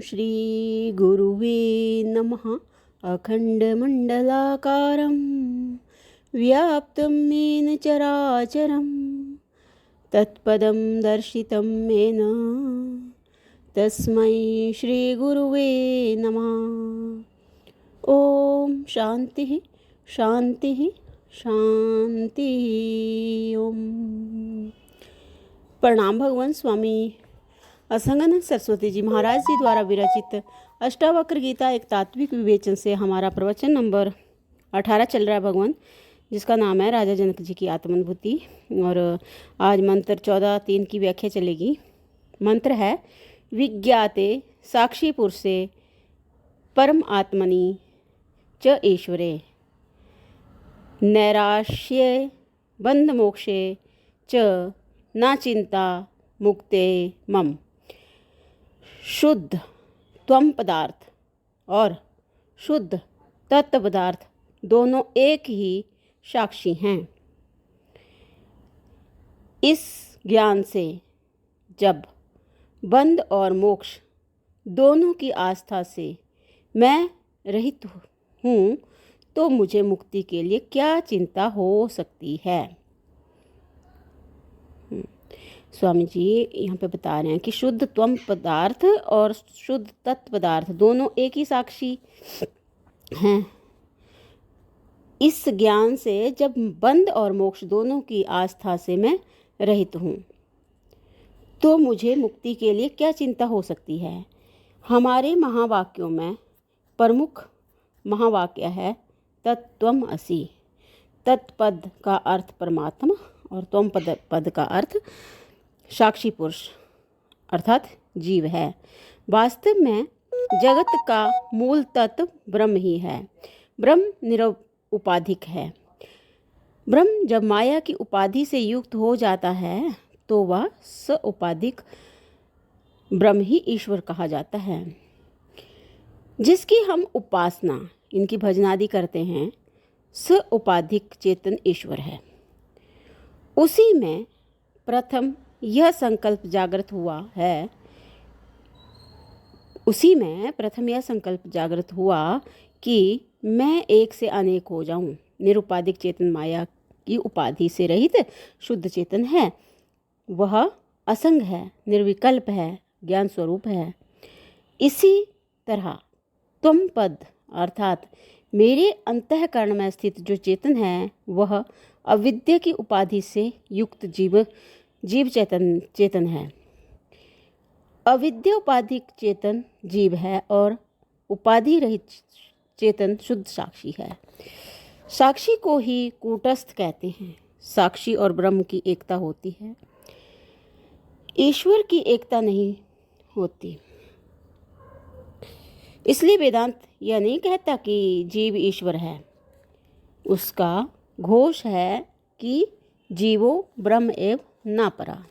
श्रीगुरुवे नमः। अखण्डमण्डलाकारं व्याप्तं येन चराचरं तत्पदं दर्शितं येन तस्मै श्रीगुरुवे नमः। ओम शांति शांति शांति। ओम। प्रणाम भगवान स्वामी असंगानंद सरस्वती जी महाराज जी द्वारा विरचित अष्टावक्र गीता एक तात्विक विवेचन से हमारा प्रवचन नंबर 18 चल रहा है भगवान, जिसका नाम है राजा जनक जी की आत्मानुभूति। और आज मंत्र 14:3 की व्याख्या चलेगी। मंत्र है विज्ञाते साक्षी पुरुषे परम आत्मनि च ईश्वरे नैराश्ये बंध मोक्षे च न चिंता मुक्ते मम। शुद्ध त्वम पदार्थ और शुद्ध तत्व पदार्थ दोनों एक ही साक्षी हैं। इस ज्ञान से जब बंध और मोक्ष दोनों की आस्था से मैं रहित हूँ तो मुझे मुक्ति के लिए क्या चिंता हो सकती है। स्वामी जी यहाँ पे बता रहे हैं कि शुद्ध त्वम पदार्थ और शुद्ध तत्व पदार्थ दोनों एक ही साक्षी हैं। इस ज्ञान से जब बंध और मोक्ष दोनों की आस्था से मैं रहित हूँ तो मुझे मुक्ति के लिए क्या चिंता हो सकती है। हमारे महावाक्यों में प्रमुख महावाक्य है तत्त्वम असि। तत्पद का अर्थ परमात्मा और त्वम पद का अर्थ साक्षी पुरुष अर्थात जीव है। वास्तव में जगत का मूल तत्व ब्रह्म ही है। ब्रह्म निरुपाधिक है। ब्रह्म जब माया की उपाधि से युक्त हो जाता है तो वह सउपाधिक ब्रह्म ही ईश्वर कहा जाता है, जिसकी हम उपासना इनकी भजनादि करते हैं। सउपाधिक चेतन ईश्वर है। उसी में प्रथम यह संकल्प जागृत हुआ कि मैं एक से अनेक हो जाऊं। निरुपाधिक चेतन माया की उपाधि से रहित शुद्ध चेतन है। वह असंग है, निर्विकल्प है, ज्ञान स्वरूप है। इसी तरह तुम पद अर्थात मेरे अंतःकरण में स्थित जो चेतन है वह अविद्या की उपाधि से युक्त जीव चेतन है। अविद्या उपाधिक चेतन जीव है और उपाधि रहित चेतन शुद्ध साक्षी है। साक्षी को ही कूटस्थ कहते हैं। साक्षी और ब्रह्म की एकता होती है, ईश्वर की एकता नहीं होती। इसलिए वेदांत यह नहीं कहता कि जीव ईश्वर है। उसका घोष है कि जीवो ब्रह्म एव न परा।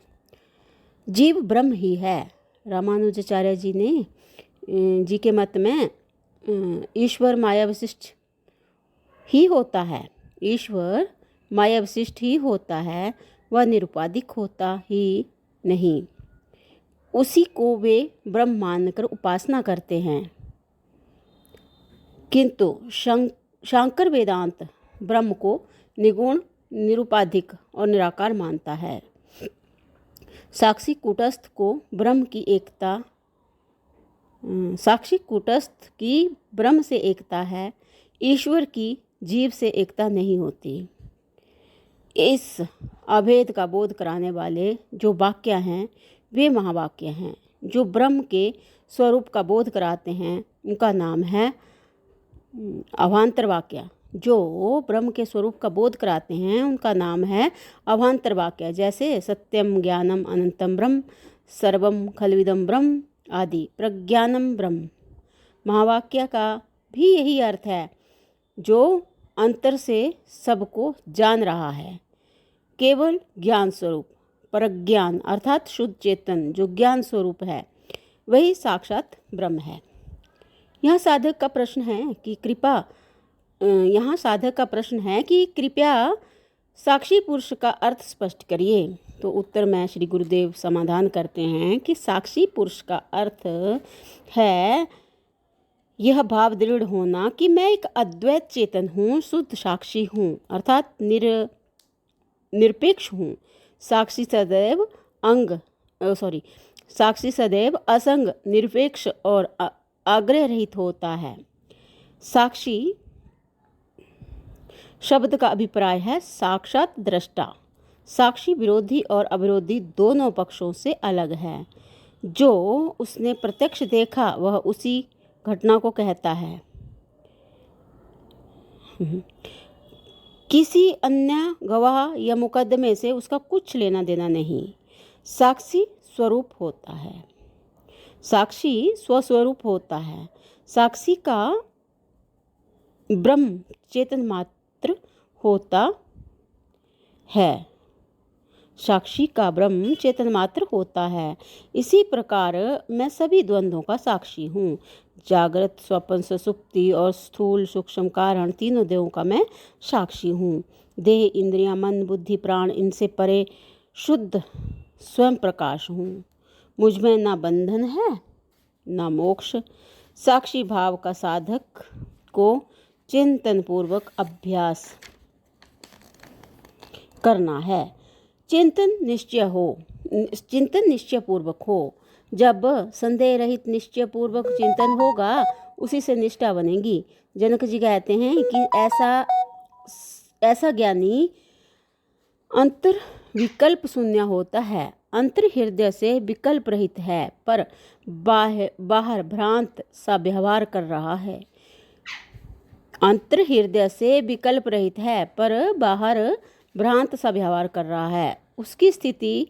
जीव ब्रह्म ही है। रामानुजाचार्य जी के मत में ईश्वर माया विशिष्ट ही होता है। ईश्वर माया विशिष्ट ही होता है, वह निरुपाधिक होता ही नहीं। उसी को वे ब्रह्म मानकर उपासना करते हैं। किंतु शांकर वेदांत ब्रह्म को निगुण, निरुपाधिक और निराकार मानता है। साक्षी कूटस्थ की ब्रह्म से एकता है, ईश्वर की जीव से एकता नहीं होती। इस अभेद का बोध कराने वाले जो वाक्य हैं वे महावाक्य हैं। जो ब्रह्म के स्वरूप का बोध कराते हैं उनका नाम है अवान्तर वाक्य। जो ब्रह्म के स्वरूप का बोध कराते हैं उनका नाम है अवान्तर वाक्य। जैसे सत्यम ज्ञानम अनंतम ब्रह्म सर्वम खलविदम ब्रह्म आदि प्रज्ञानम ब्रह्म। महावाक्य का भी यही अर्थ है, जो अंतर से सबको जान रहा है। केवल ज्ञान स्वरूप प्रज्ञान अर्थात शुद्ध चेतन जो ज्ञान स्वरूप है वही साक्षात ब्रह्म है। यहाँ साधक का प्रश्न है कि कृपया साक्षी पुरुष का अर्थ स्पष्ट करिए। तो उत्तर में श्री गुरुदेव समाधान करते हैं कि साक्षी पुरुष का अर्थ है यह भाव दृढ़ होना कि मैं एक अद्वैत चेतन हूँ, शुद्ध साक्षी हूँ, अर्थात निरपेक्ष हूँ। साक्षी सदैव असंग, निरपेक्ष और आग्रह रहित होता है। साक्षी शब्द का अभिप्राय है साक्षात दृष्टा। साक्षी विरोधी और अविरोधी दोनों पक्षों से अलग है। जो उसने प्रत्यक्ष देखा वह उसी घटना को कहता है, किसी अन्य गवाह या मुकदमे से उसका कुछ लेना देना नहीं। साक्षी स्वरूप होता है, साक्षी स्वस्वरूप होता है। साक्षी का ब्रह्म चेतन मात्र होता है, साक्षी का ब्रह्म चेतन मात्र होता है। इसी प्रकार मैं सभी द्वंद्वों का साक्षी हूँ। जागृत, स्वप्न, सुषुप्ति और स्थूल सूक्ष्म कारण तीनों देहों का मैं साक्षी हूँ। देह, इंद्रियां, मन, बुद्धि, प्राण, इनसे परे शुद्ध स्वयं प्रकाश हूँ। मुझ में ना बंधन है ना मोक्ष। साक्षी भाव का साधक को चिंतन पूर्वक अभ्यास करना है। चिंतन निश्चय पूर्वक हो। जब संदेह रहित निश्चय पूर्वक चिंतन होगा उसी से निष्ठा बनेगी। जनक जी कहते हैं कि ऐसा ज्ञानी अंतर विकल्प शून्य होता है। अंतर हृदय से विकल्प रहित है पर बाहर भ्रांत सा व्यवहार कर रहा है। अंतर हृदय से विकल्प रहित है पर बाहर भ्रांत सा व्यवहार कर रहा है। उसकी स्थिति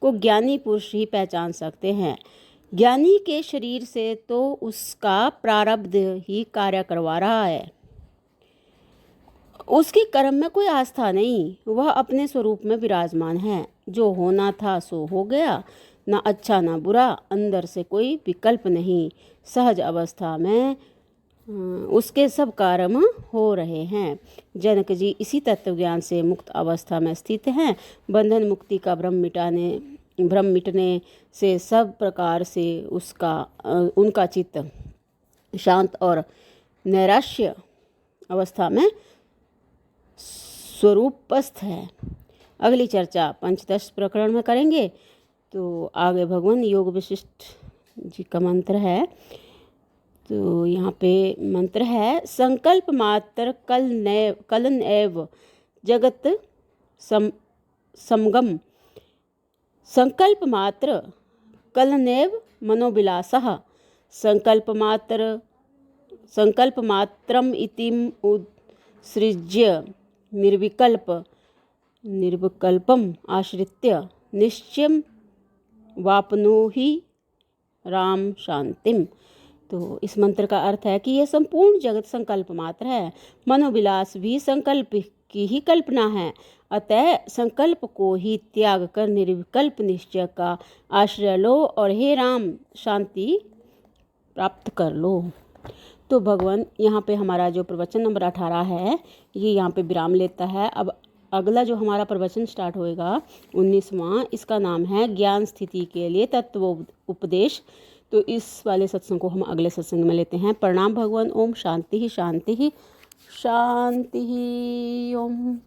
को ज्ञानी पुरुष ही पहचान सकते हैं। ज्ञानी के शरीर से तो उसका प्रारब्ध ही कार्य करवा रहा है। उसके कर्म में कोई आस्था नहीं, वह अपने स्वरूप में विराजमान है। जो होना था सो हो गया, ना अच्छा ना बुरा, अंदर से कोई विकल्प नहीं। सहज अवस्था में उसके सब कर्म हो रहे हैं। जनक जी इसी तत्व ज्ञान से मुक्त अवस्था में स्थित हैं। बंधन मुक्ति का भ्रम मिटने से सब प्रकार से उनका चित्त शांत और नैराश्य अवस्था में स्वरूपस्थ है। अगली चर्चा पंचदश प्रकरण में करेंगे। तो आगे भगवान योग वशिष्ठ जी का मंत्र है। तो यहाँ पे मंत्र है, संकल्प मात्र कलन एव जगत समगम। संकल्प मात्र कलनेव मनोविलासः। संकल्प मात्रम इतिम उत्सृज्य निर्विकल्पम आश्रित्य निश्चयं वाप्नोहि राम शांतिम। तो इस मंत्र का अर्थ है कि यह संपूर्ण जगत संकल्प मात्र है। मनोविलास भी संकल्प की ही कल्पना है। अतः संकल्प को ही त्याग कर निर्विकल्प निश्चय का आश्रय लो और हे राम शांति प्राप्त कर लो। तो भगवान यहाँ पे हमारा जो प्रवचन नंबर 18 है ये यहाँ पे विराम लेता है। अब अगला जो हमारा प्रवचन स्टार्ट होएगा 19वां, इसका नाम है ज्ञान स्थिति के लिए तत्व उपदेश। तो इस वाले सत्संग को हम अगले सत्संग में लेते हैं। प्रणाम भगवान। ओम शांति ही शांति ही शांति ही। ओम।